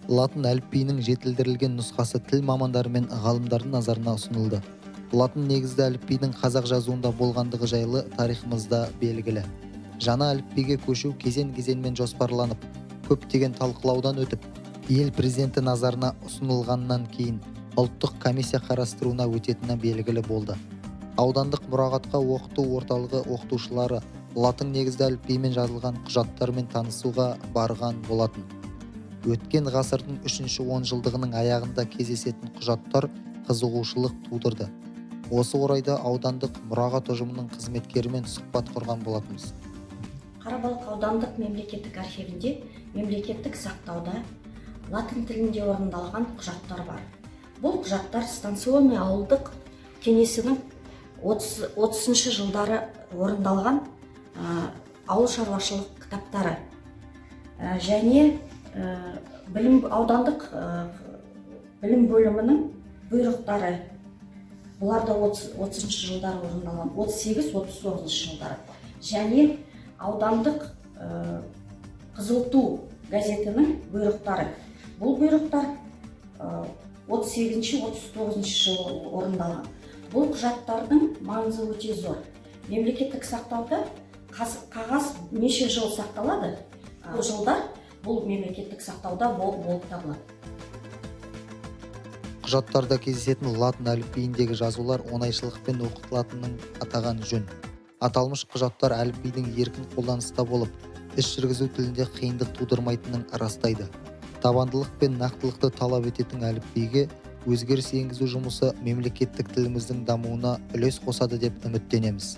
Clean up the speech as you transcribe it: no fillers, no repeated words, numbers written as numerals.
Латын әліпбиінің жетілдірілген нұсқасы тіл мамандары мен ғалымдардың назарына ұсынылды. Латын негізді әліпбидің қазақ жазуында болғандығы жайлы тарихымызда белгілі. Жаңа әліпбиге көшу кезең-кезеңмен жоспарланып, көптеген талқылаудан өтіп, ел президенті назарына ұсынылғаннан кейін ұлттық комиссия қарастыруына өтетіні белгілі болды. Аудандық мұрағатқа оқыту орталығы оқытушылары латын негізді әліпбимен жазылған құжаттармен танысуға барған болатын. Өткен ғасырдың 3-ші онжылдығының аяғында кездесетін құжаттар қызығушылық тудырды. Осы орайда аудандық мұрағат ұжымының қызметкерімен сұхбат құрған болатынбыз. Қарабалық аудандық мемлекеттік архивінде мемлекеттік сақтауда латын тілінде орындалған құжаттар бар. Бұл құжаттар станционный ауылдық кеңесінің 30-шы жылдары орындалған ауыл шаруашылық кітаптары және аудандық білім бөлімінің бұйрықтары. Бұлар да 30-шы жылдары орындалған, 38-39-шы жылдары. Және аудандық Қызыл ту газетінің бұйрықтары. Бұл бұйрықтар 38-39 жылы орындалған. Бұл құжаттардың маңызы өте зор. Мемлекеттік сақтауда қағаз неше жыл сақталады? Жылдар бұл мемлекеттік сақтауда болып табылады. Құжаттарда кездесетін латын әліпбиіндегі жазулар оңайшылықпен оқытылатынын атаған жөн. Аталмыш құжаттар әліпбидің еркін қолданыста болып, іс жүргізу тілінде қиындық тудырмайтынын растайды. Табандылық пен нақтылықты талап ететін әліпбиге өзгеріс енгізу жұмысы мемлекеттік тіліміздің дамуына үлес қосады деп үміттенеміз.